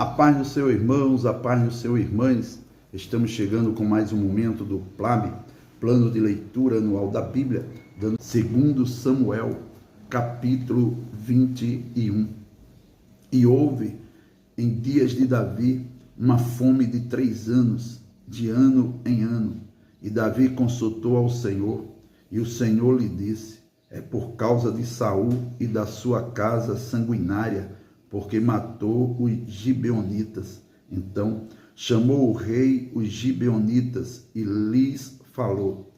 A paz do Senhor, irmãos, a paz do Senhor, irmãs. Estamos chegando com mais um momento do PLAB, Plano de Leitura Anual da Bíblia, dando 2 Samuel, capítulo 21. E houve, em dias de Davi, uma fome de 3 anos, de ano em ano. E Davi consultou ao Senhor, e o Senhor lhe disse: é por causa de Saul e da sua casa sanguinária, porque matou os gibeonitas. Então chamou o rei os gibeonitas e lhes falou: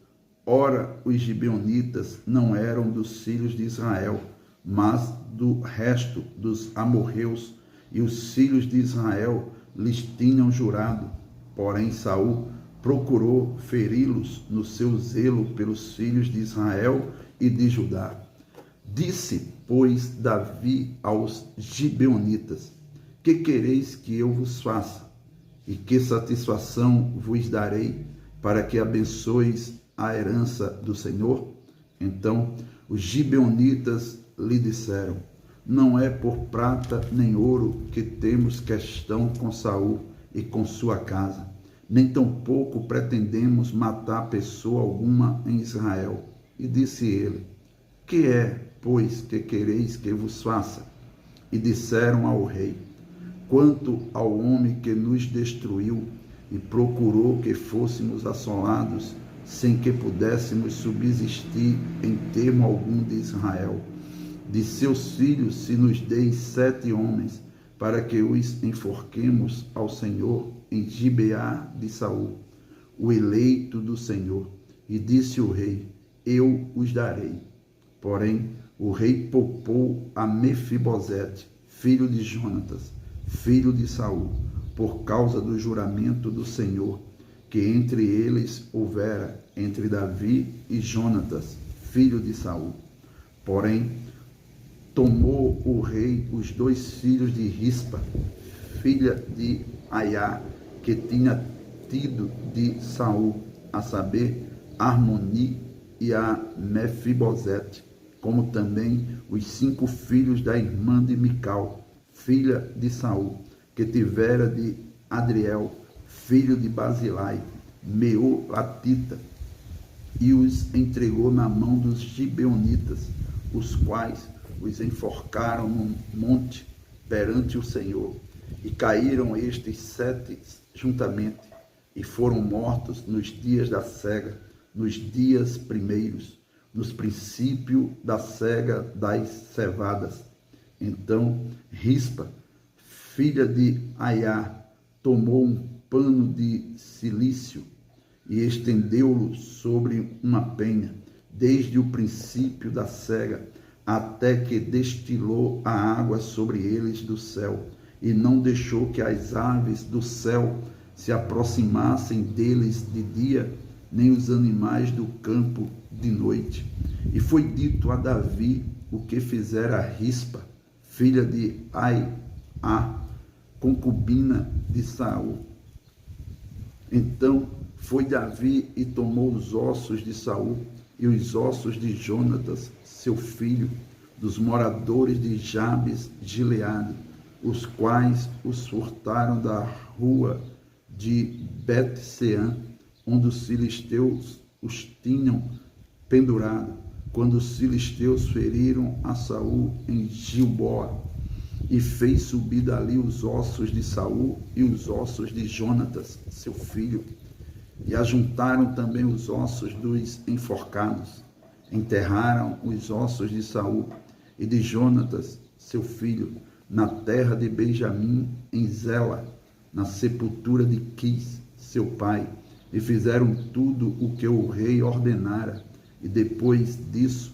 ora, os gibeonitas não eram dos filhos de Israel, mas do resto dos amorreus, e os filhos de Israel lhes tinham jurado. Porém Saul procurou feri-los no seu zelo pelos filhos de Israel e de Judá. Disse, pois, Davi aos gibeonitas: que quereis que eu vos faça? E que satisfação vos darei, para que abençoeis a herança do Senhor? Então os gibeonitas lhe disseram: não é por prata nem ouro que temos questão com Saul e com sua casa, nem tampouco pretendemos matar pessoa alguma em Israel. E disse ele: que é, pois, que quereis que vos faça? E disseram ao rei: quanto ao homem que nos destruiu e procurou que fôssemos assolados, sem que pudéssemos subsistir em termo algum de Israel, de seus filhos se nos deis 7 homens, para que os enforquemos ao Senhor em Gibeá de Saul, o eleito do Senhor. E disse o rei: eu os darei. Porém o rei poupou a Mefibosete, filho de Jonatas, filho de Saul, por causa do juramento do Senhor, que entre eles houvera, entre Davi e Jonatas, filho de Saul. Porém tomou o rei os 2 filhos de Rispa, filha de Aiá, que tinha tido de Saul, a saber, Armoni e a Mefibosete, como também os 5 filhos da irmã de Mical, filha de Saul, que tivera de Adriel, filho de Basilai, Meolatita, e os entregou na mão dos gibeonitas, os quais os enforcaram no monte perante o Senhor. E caíram estes 7 juntamente, e foram mortos nos dias da cega, nos dias primeiros, nos princípios da cega das cevadas. Então Rispa, filha de Aiá, tomou um pano de cilício e estendeu-o sobre uma penha, desde o princípio da cega, até que destilou a água sobre eles do céu, e não deixou que as aves do céu se aproximassem deles de dia, nem os animais do campo de noite. E foi dito a Davi o que fizera Rispa, filha de Aiá, concubina de Saul. Então foi Davi e tomou os ossos de Saul e os ossos de Jonatas, seu filho, dos moradores de Jabes Gileade, os quais os furtaram da rua de Bet-seã, onde os filisteus os tinham pendurado, quando os filisteus feriram a Saul em Gilboa, e fez subir dali os ossos de Saul e os ossos de Jonatas, seu filho, e ajuntaram também os ossos dos enforcados, enterraram os ossos de Saul e de Jonatas, seu filho, na terra de Benjamim, em Zela, na sepultura de Quis, seu pai, e fizeram tudo o que o rei ordenara. E depois disso,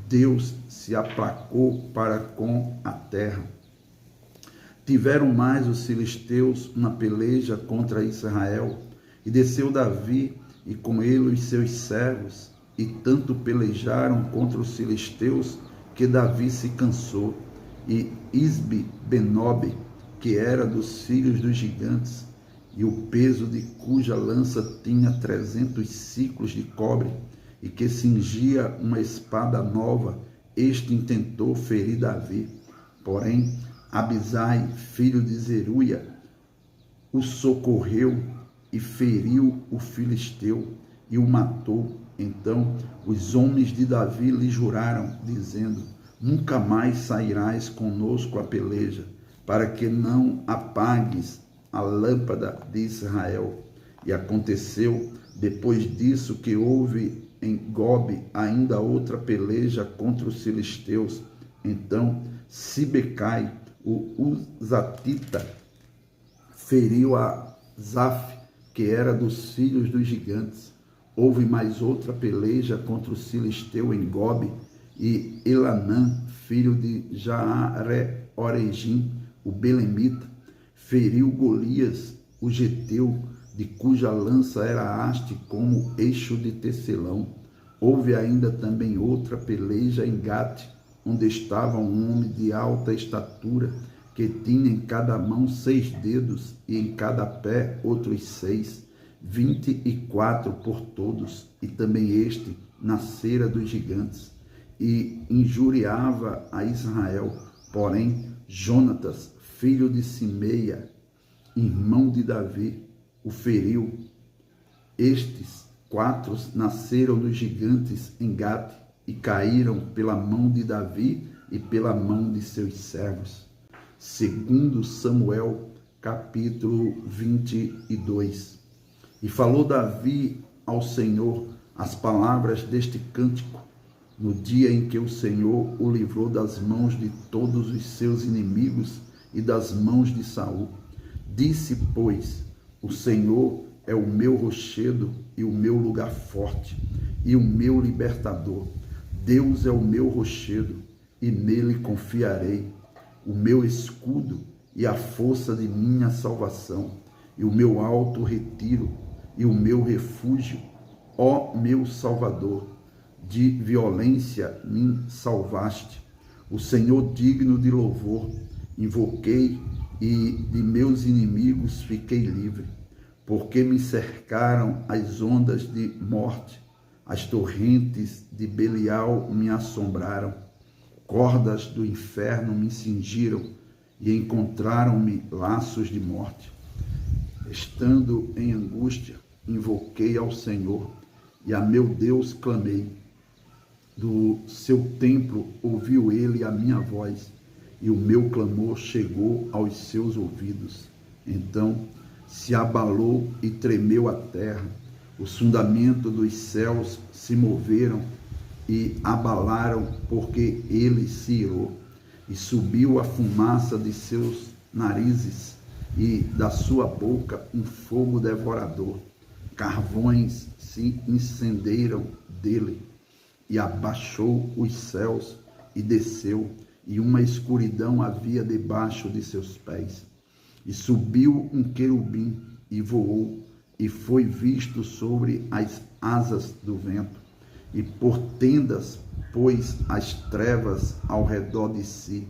Deus se aplacou para com a terra. Tiveram mais os filisteus uma peleja contra Israel, e desceu Davi, e com ele os seus servos, e tanto pelejaram contra os filisteus, que Davi se cansou. E Isbi-Benob, que era dos filhos dos gigantes, e o peso de cuja lança tinha 300 siclos de cobre, e que cingia uma espada nova, este intentou ferir Davi. Porém Abisai, filho de Zeruia, o socorreu e feriu o filisteu e o matou. Então os homens de Davi lhe juraram, dizendo: nunca mais sairás conosco a peleja, para que não apagues a lâmpada de Israel. E aconteceu depois disso que houve em Gobe ainda outra peleja contra os filisteus. Então Sibecai, o Uzatita, feriu a Zaf, que era dos filhos dos gigantes. Houve mais outra peleja contra os filisteus em Gobe, e Elanã, filho de Jaareoregim, o belemita, feriu Golias, o geteu, de cuja lança era haste como eixo de tecelão. Houve ainda também outra peleja em Gate, onde estava um homem de alta estatura, que tinha em cada mão 6 dedos, e em cada pé outros 6, 24 por todos, e também este nascera dos gigantes, e injuriava a Israel. Porém Jonatas, filho de Simeia, irmão de Davi, o feriu. Estes 4 nasceram dos gigantes em Gate, e caíram pela mão de Davi e pela mão de seus servos. Segundo Samuel, capítulo 22. E falou Davi ao Senhor as palavras deste cântico, no dia em que o Senhor o livrou das mãos de todos os seus inimigos e das mãos de Saul. Disse, pois: o Senhor é o meu rochedo e o meu lugar forte, e o meu libertador. Deus é o meu rochedo, e nele confiarei, o meu escudo e a força de minha salvação, e o meu alto retiro, e o meu refúgio, ó meu Salvador. De violência me salvaste. O Senhor digno de louvor, invoquei, e de meus inimigos fiquei livre. Porque me cercaram as ondas de morte, as torrentes de Belial me assombraram. Cordas do inferno me cingiram, e encontraram-me laços de morte. Estando em angústia, invoquei ao Senhor, e a meu Deus clamei. Do seu templo ouviu ele a minha voz, e o meu clamor chegou aos seus ouvidos. Então se abalou e tremeu a terra, os fundamentos dos céus se moveram e abalaram, porque ele se irou. E subiu a fumaça de seus narizes, e da sua boca um fogo devorador. Carvões se incenderam dele, e abaixou os céus e desceu, e uma escuridão havia debaixo de seus pés. E subiu um querubim e voou, e foi visto sobre as asas do vento, e por tendas pôs as trevas ao redor de si,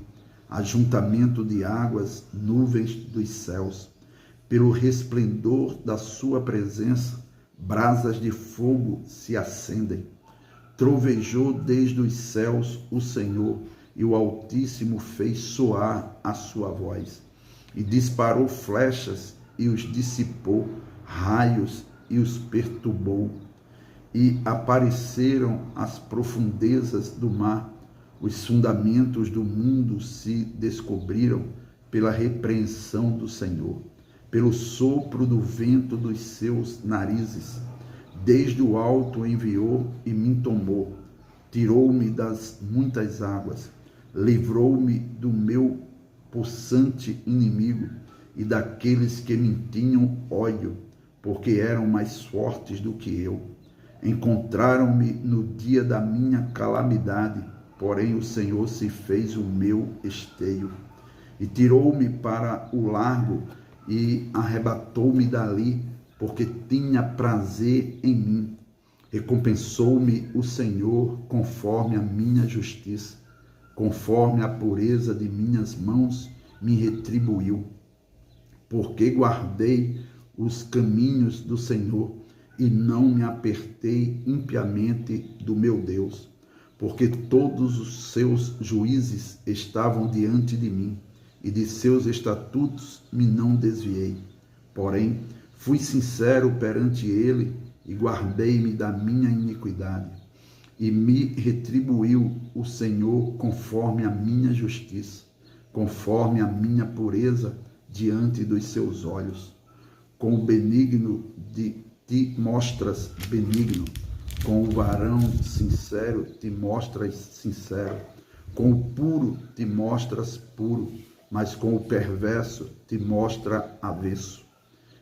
ajuntamento de águas, nuvens dos céus. Pelo resplendor da sua presença, brasas de fogo se acendem. Trovejou desde os céus o Senhor, e o Altíssimo fez soar a sua voz. E disparou flechas, e os dissipou, raios, e os perturbou. E apareceram as profundezas do mar, os fundamentos do mundo se descobriram pela repreensão do Senhor, pelo sopro do vento dos seus narizes. Desde o alto enviou e me tomou, tirou-me das muitas águas, livrou-me do meu possante inimigo e daqueles que me tinham ódio, porque eram mais fortes do que eu. Encontraram-me no dia da minha calamidade, porém o Senhor se fez o meu esteio. E tirou-me para o largo e arrebatou-me dali, porque tinha prazer em mim. Recompensou-me o Senhor conforme a minha justiça, conforme a pureza de minhas mãos me retribuiu. Porque guardei os caminhos do Senhor e não me apertei impiamente do meu Deus, porque todos os seus juízes estavam diante de mim, e de seus estatutos me não desviei. Porém, fui sincero perante ele e guardei-me da minha iniquidade. E me retribuiu o Senhor conforme a minha justiça, conforme a minha pureza diante dos seus olhos. Com o benigno te mostras benigno, com o varão sincero te mostras sincero, com o puro te mostras puro, mas com o perverso te mostra avesso.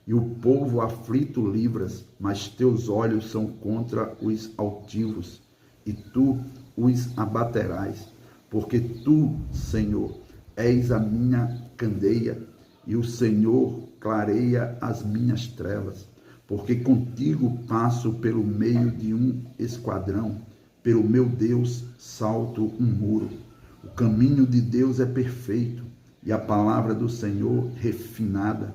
E o povo aflito livras, mas teus olhos são contra os altivos, e tu os abaterás, porque tu, Senhor, és a minha candeia, e o Senhor clareia as minhas trevas, porque contigo passo pelo meio de um esquadrão, pelo meu Deus salto um muro. O caminho de Deus é perfeito, e a palavra do Senhor refinada.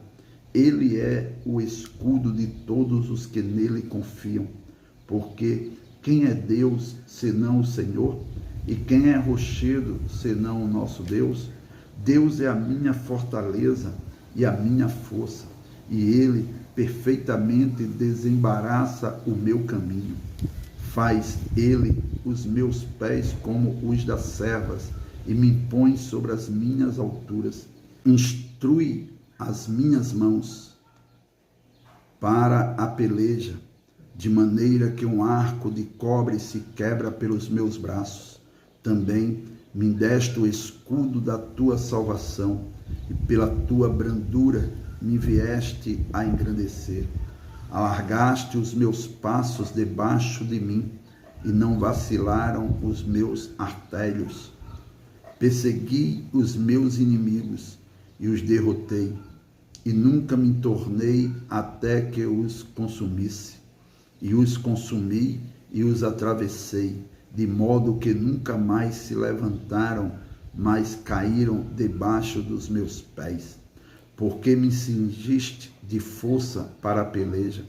Ele é o escudo de todos os que nele confiam, porque quem é Deus senão o Senhor? E quem é rochedo senão o nosso Deus? Deus é a minha fortaleza e a minha força, e ele perfeitamente desembaraça o meu caminho. Faz ele os meus pés como os das servas, e me põe sobre as minhas alturas. Instrui as minhas mãos para a peleja, de maneira que um arco de cobre se quebra pelos meus braços. Também me deste o escudo da tua salvação, e pela tua brandura me vieste a engrandecer. Alargaste os meus passos debaixo de mim, e não vacilaram os meus artelhos. Persegui os meus inimigos e os derrotei, e nunca me tornei até que os consumisse. E os consumi e os atravessei, de modo que nunca mais se levantaram, mas caíram debaixo dos meus pés. Porque me cingiste de força para a peleja,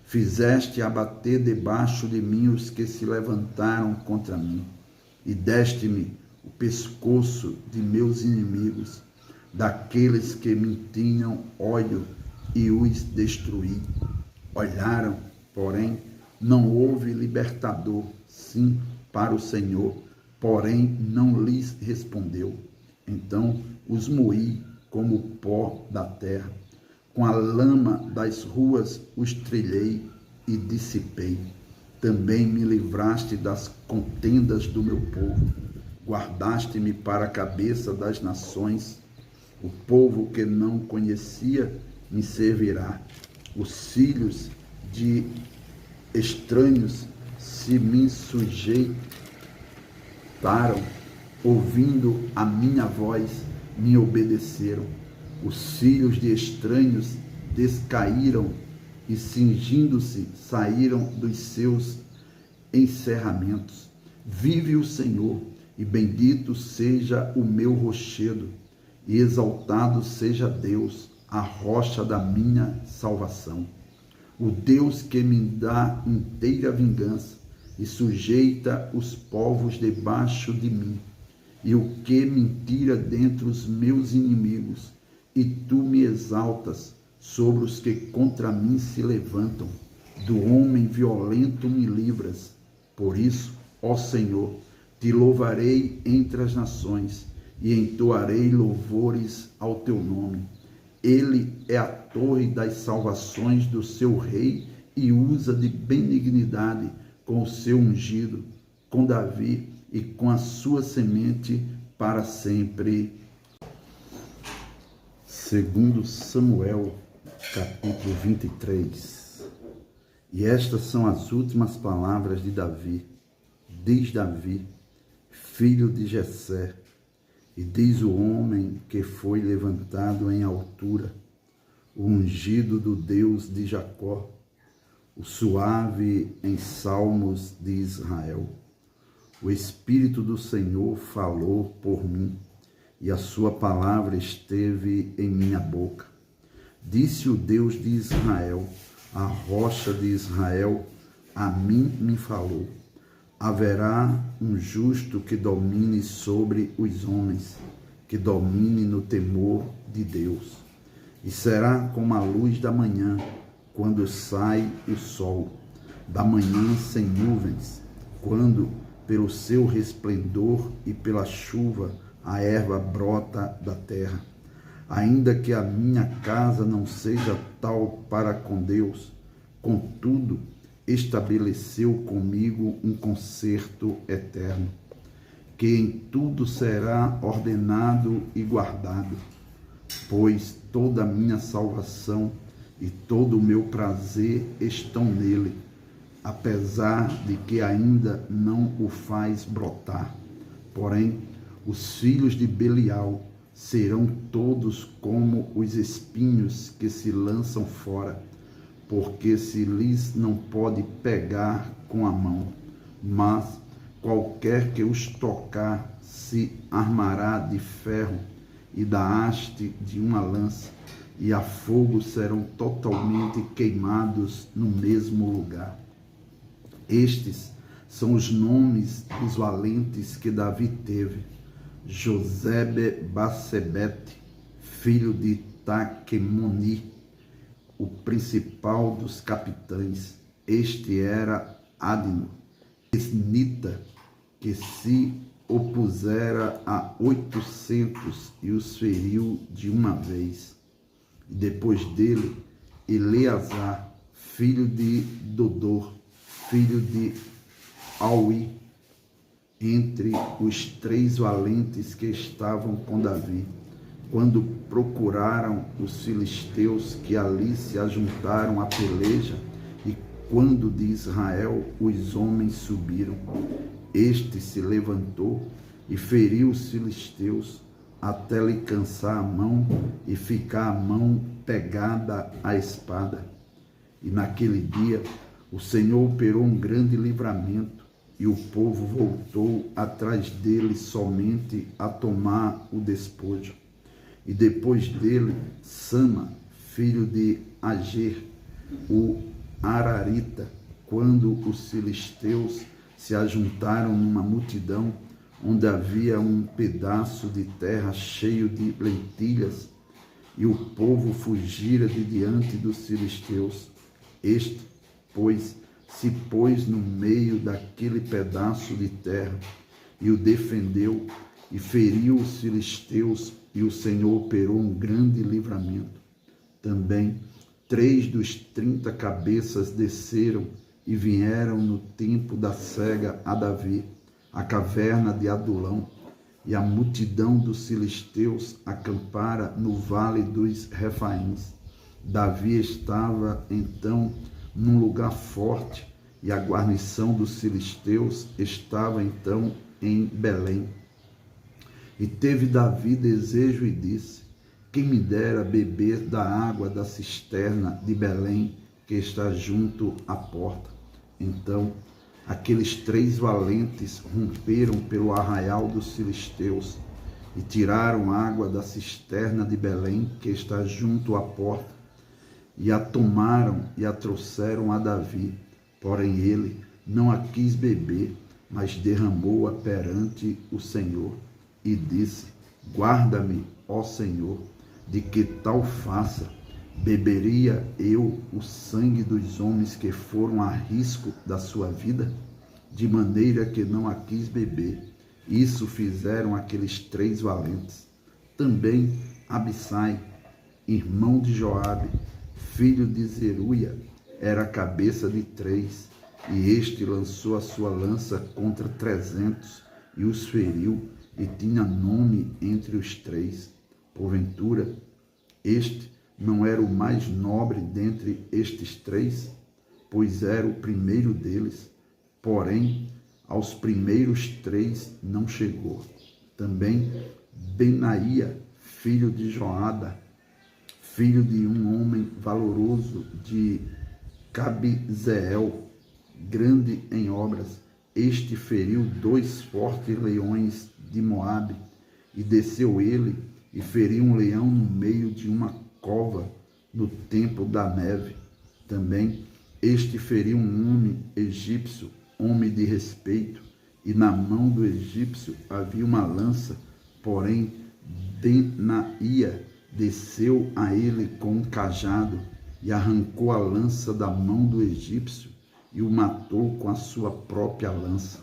fizeste abater debaixo de mim os que se levantaram contra mim, e deste-me o pescoço de meus inimigos, daqueles que me tinham ódio, e os destruí. Olharam, porém, não houve libertador, sim, para o Senhor, porém não lhes respondeu. Então os moí como o pó da terra, com a lama das ruas os trilhei e dissipei. Também me livraste das contendas do meu povo, guardaste-me para a cabeça das nações. O povo que não conhecia me servirá. Os filhos de estranhos se me sujeitaram, ouvindo a minha voz, me obedeceram. Os filhos de estranhos descaíram e, cingindo-se, saíram dos seus encerramentos. Vive o Senhor, e bendito seja o meu rochedo, e exaltado seja Deus, a rocha da minha salvação. O Deus que me dá inteira vingança e sujeita os povos debaixo de mim, e o que me tira dentre os meus inimigos, e tu me exaltas sobre os que contra mim se levantam. Do homem violento me livras. Por isso, ó Senhor, te louvarei entre as nações, e entoarei louvores ao teu nome. Ele é a torre das salvações do seu rei, e usa de benignidade com o seu ungido, com Davi e com a sua semente para sempre. Segundo Samuel, capítulo 23. E estas são as últimas palavras de Davi. Diz Davi, filho de Jessé, e diz o homem que foi levantado em altura, o ungido do Deus de Jacó, o suave em salmos de Israel. O Espírito do Senhor falou por mim, e a sua palavra esteve em minha boca. Disse o Deus de Israel, a rocha de Israel, a mim me falou. Haverá um justo que domine sobre os homens, que domine no temor de Deus. e será como a luz da manhã, quando sai o sol, da manhã sem nuvens, quando pelo seu resplendor e pela chuva a erva brota da terra. Ainda que a minha casa não seja tal para com Deus, contudo, estabeleceu comigo um concerto eterno, que em tudo será ordenado e guardado, pois toda a minha salvação e todo o meu prazer estão nele, apesar de que ainda não o faz brotar. Porém, os filhos de Belial serão todos como os espinhos que se lançam fora, porque se lhes não pode pegar com a mão, mas qualquer que os tocar se armará de ferro e da haste de uma lança, e a fogo serão totalmente queimados no mesmo lugar. Estes são os nomes dos valentes que Davi teve: Josebe-Basebete, filho de Taquemoni, o principal dos capitães. Este era Adino, esnita, que se opusera a 800 e os feriu de uma vez. E depois dele, Eleazar, filho de Dodor, filho de Aui, entre os 3 valentes que estavam com Davi, quando procuraram os filisteus que ali se ajuntaram à peleja, e quando de Israel os homens subiram. Este se levantou e feriu os filisteus, até lhe cansar a mão e ficar a mão pegada à espada. E naquele dia o Senhor operou um grande livramento, e o povo voltou atrás dele somente a tomar o despojo. E depois dele, Sama, filho de Ager, o Ararita, quando os filisteus se ajuntaram numa multidão, onde havia um pedaço de terra cheio de lentilhas, e o povo fugira de diante dos filisteus. Este, pois, se pôs no meio daquele pedaço de terra e o defendeu e feriu os filisteus, e o Senhor operou um grande livramento. Também 3 dos 30 cabeças desceram e vieram no tempo da cega a Davi, à caverna de Adulão, e a multidão dos filisteus acampara no vale dos Refaíns. Davi estava então num lugar forte, e a guarnição dos filisteus estava então em Belém. E teve Davi desejo e disse: quem me dera beber da água da cisterna de Belém, que está junto à porta. Então aqueles 3 valentes romperam pelo arraial dos filisteus e tiraram água da cisterna de Belém, que está junto à porta, e a tomaram e a trouxeram a Davi. Porém ele não a quis beber, mas derramou-a perante o Senhor, e disse: guarda-me, ó Senhor, de que tal faça. Beberia eu o sangue dos homens que foram a risco da sua vida? De maneira que não a quis beber. Isso fizeram aqueles 3 valentes. Também Abissai, irmão de Joabe, filho de Zeruia, era a cabeça de 3, e este lançou a sua lança contra 300 e os feriu, e tinha nome entre os 3. Porventura, este não era o mais nobre dentre estes 3, pois era o primeiro deles, porém aos primeiros 3 não chegou. Também Benaía, filho de Joada, filho de um homem valoroso de Cabizeel, grande em obras, este feriu 2 fortes leões de Moabe, e desceu ele e feriu um leão no meio de uma cova no tempo da neve. Também este feriu um homem egípcio, homem de respeito, e na mão do egípcio havia uma lança, porém Benaía desceu a ele com um cajado e arrancou a lança da mão do egípcio e o matou com a sua própria lança.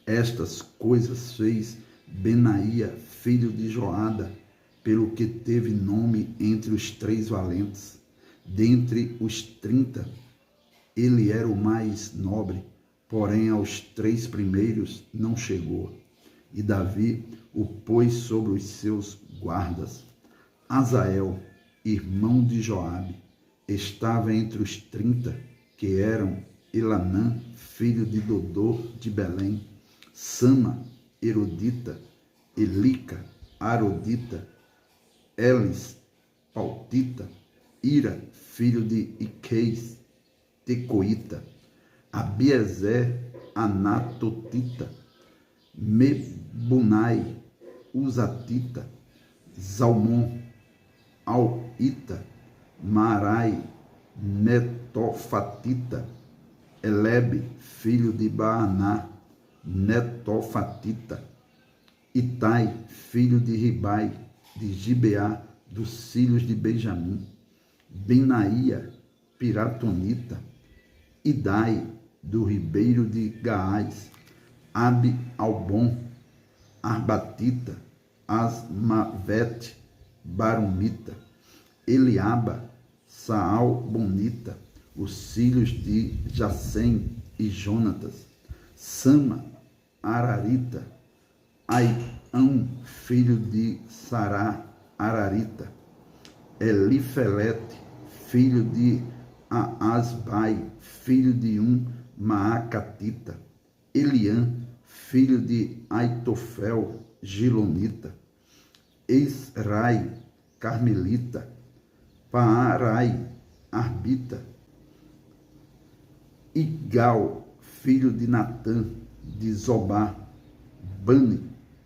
Estas coisas fez Benaia, filho de Joada, pelo que teve nome entre os 3 valentes. Dentre os 30, ele era o mais nobre, porém aos 3 primeiros não chegou. E Davi o pôs sobre os seus guardas. Azael, irmão de Joabe, estava entre os 30, que eram Elanã, filho de Dodô de Belém, Sama, Erodita, Elica, Arodita, Elis, Pautita, Ira, filho de Iqueis, Tecoíta, Abiezer, Anatotita, Mebunai, Uzatita, Zalmon, Alita, Marai, Netofatita, Elebe, filho de Baaná, Netofatita, Itai, filho de Ribai, de Gibeá, dos filhos de Benjamim, Benaia, Piratonita, Idai, do ribeiro de Gaás, Abi-Albon, Arbatita, Asmavete, Barumita, Eliaba, Saal-Bonita, os filhos de Jacém e Jonatas, Sama, Ararita, Aião, filho de Sará, Ararita, Elifelete, filho de Aasbai, filho de Maacatita, Eliã, filho de Aitofel, Gilonita, Esrai, Carmelita, Paarai, Arbita, Igal, filho de Natã, de Zobá, Bani,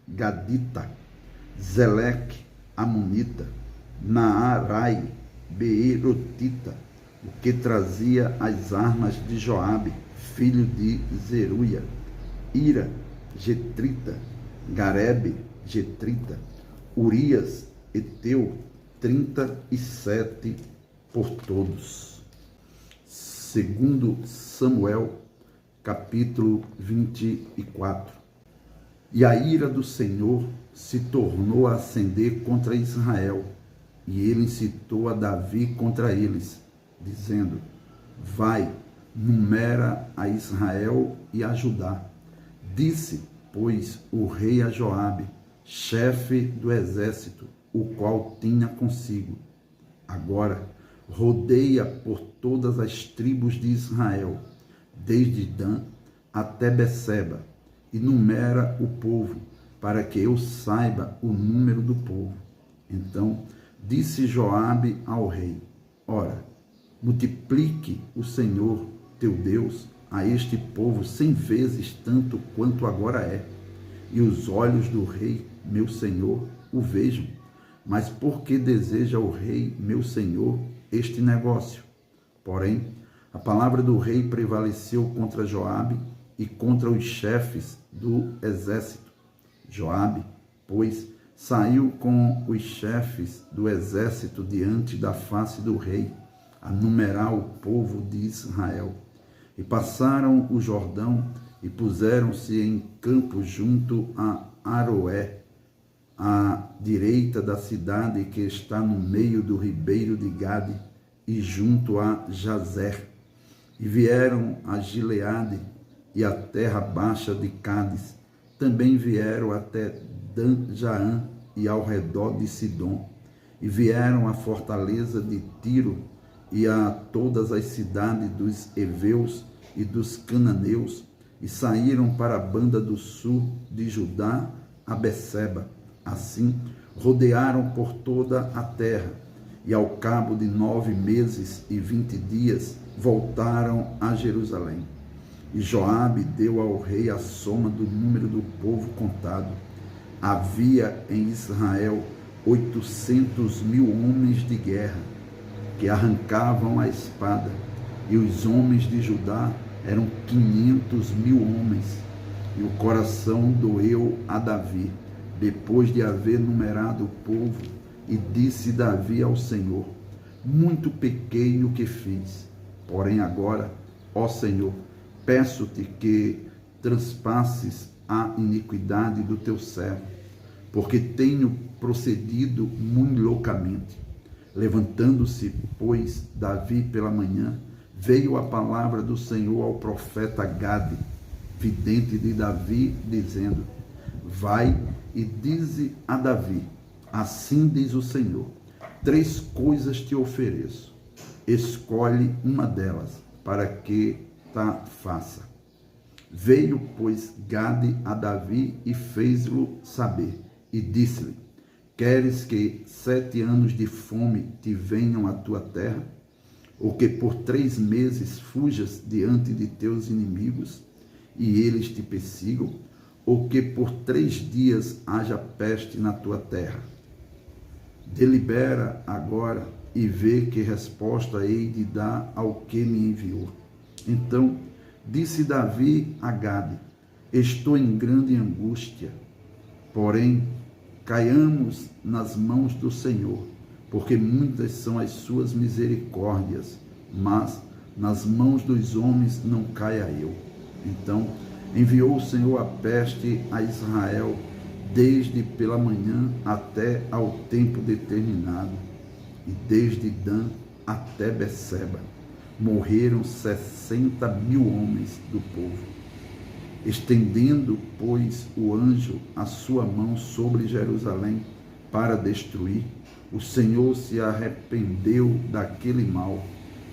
Gadita, Zeleque, Amonita, Naarai, Beerotita, o que trazia as armas de Joabe, filho de Zeruia, Ira, Getrita, Garebe, Getrita, Urias, Eteu, 37 por todos. Segundo Samuel, capítulo 24. E a ira do Senhor se tornou a acender contra Israel, e ele incitou a Davi contra eles, dizendo: vai, numera a Israel e a Judá. Disse, pois, o rei a Joabe, chefe do exército, o qual tinha consigo: agora rodeia por todas as tribos de Israel, desde Dan até Beceba, e numera o povo, para que eu saiba o número do povo. Então disse Joabe ao rei: ora, multiplique o Senhor teu Deus a este povo 100 vezes tanto quanto agora é, e os olhos do rei, meu senhor, o vejam. Mas por que deseja o rei, meu senhor, este negócio? Porém, a palavra do rei prevaleceu contra Joabe e contra os chefes do exército. Joabe, pois, saiu com os chefes do exército diante da face do rei, a numerar o povo de Israel. E passaram o Jordão e puseram-se em campo junto a Aroé, à direita da cidade que está no meio do ribeiro de Gade, e junto a Jazer. E vieram a Gileade e a terra baixa de Cádiz. Também vieram até Dan-Jaã e ao redor de Sidom. E vieram à fortaleza de Tiro e a todas as cidades dos heveus e dos cananeus, e saíram para a banda do sul de Judá a Beceba. Assim, rodearam por toda a terra, e ao cabo de 9 meses e 20 dias, voltaram a Jerusalém. E Joabe deu ao rei a soma do número do povo contado. Havia em Israel 800.000 homens de guerra, que arrancavam a espada, e os homens de Judá eram 500.000 homens. E o coração doeu a Davi, depois de haver numerado o povo E disse Davi ao Senhor: muito pequei no que fiz, porém agora, ó Senhor, peço-te que transpasses a iniquidade do teu servo, porque tenho procedido muito loucamente. Levantando-se, pois, Davi pela manhã, veio a palavra do Senhor ao profeta Gade, vidente de Davi, dizendo: vai e dize a Davi, assim diz o Senhor, 3 coisas te ofereço, escolhe uma delas, para que ta faça. Veio, pois, Gade a Davi e fez-lo saber, e disse-lhe: queres que 7 anos de fome te venham à tua terra? Ou que por 3 meses fujas diante de teus inimigos, e eles te persigam? Ou que por 3 dias haja peste na tua terra? Delibera agora e vê que resposta hei de dar ao que me enviou. Então disse Davi a Gade: estou em grande angústia, porém caiamos nas mãos do Senhor, porque muitas são as suas misericórdias, mas nas mãos dos homens não caia eu. Então enviou o Senhor a peste a Israel, desde pela manhã até ao tempo determinado, e desde Dan até Beceba. Morreram 60.000 homens do povo. Estendendo, pois, o anjo a sua mão sobre Jerusalém para destruir, o Senhor se arrependeu daquele mal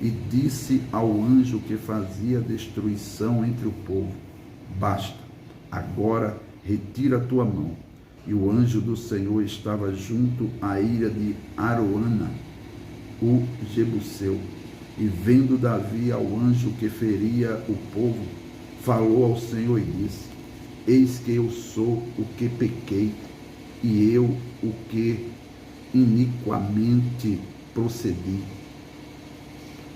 e disse ao anjo que fazia destruição entre o povo: basta, agora retira a tua mão. E o anjo do Senhor estava junto à ilha de Aroana, o Jebuseu. E vendo Davi ao anjo que feria o povo, falou ao Senhor e disse: eis que eu sou o que pequei, e eu o que iniquamente procedi.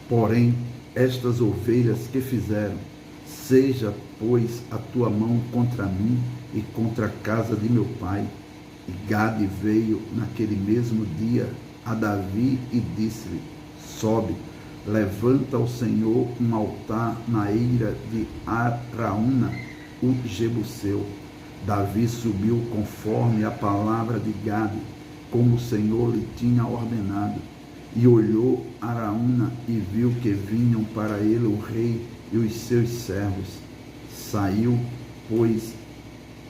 Porém, estas ovelhas que fizeram, seja, pois, a tua mão contra mim e contra a casa de meu pai. E Gade veio naquele mesmo dia a Davi e disse-lhe: sobe, levanta ao Senhor um altar na eira de Araúna, o Jebuseu. Davi subiu conforme a palavra de Gade, como o Senhor lhe tinha ordenado. E olhou Araúna e viu que vinham para ele o rei e os seus servos. Saiu, pois,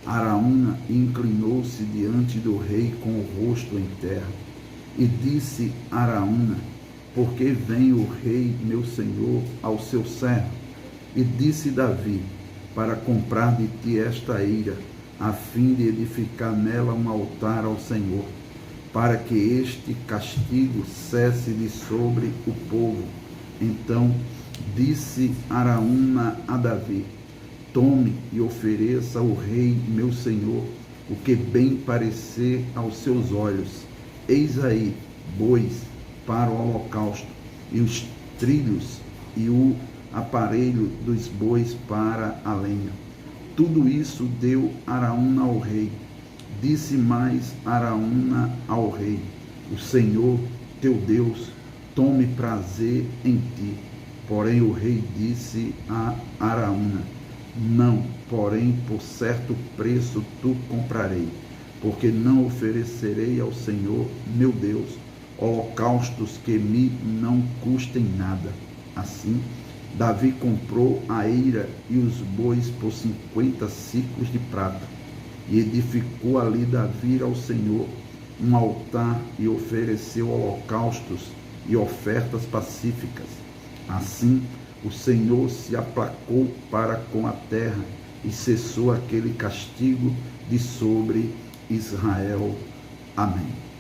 Araúna e inclinou-se diante do rei com o rosto em terra. E disse Araúna: por que vem o rei, meu senhor, ao seu servo? E disse Davi: para comprar de ti esta eira, a fim de edificar nela um altar ao Senhor, para que este castigo cesse de sobre o povo. Então disse Araúna a Davi: tome e ofereça ao rei, meu senhor, o que bem parecer aos seus olhos. Eis aí bois para o holocausto, e os trilhos e o aparelho dos bois para a lenha. Tudo isso deu Araúna ao rei. Disse mais Araúna ao rei: o Senhor, teu Deus, tome prazer em ti. Porém o rei disse a Araúna: não, porém por certo preço tu comprarei, porque não oferecerei ao Senhor, meu Deus, holocaustos que me não custem nada. Assim, Davi comprou a eira e os bois por 50 siclos de prata, e edificou ali Davi ao Senhor um altar e ofereceu holocaustos e ofertas pacíficas. Assim, o Senhor se aplacou para com a terra e cessou aquele castigo de sobre Israel. Amém.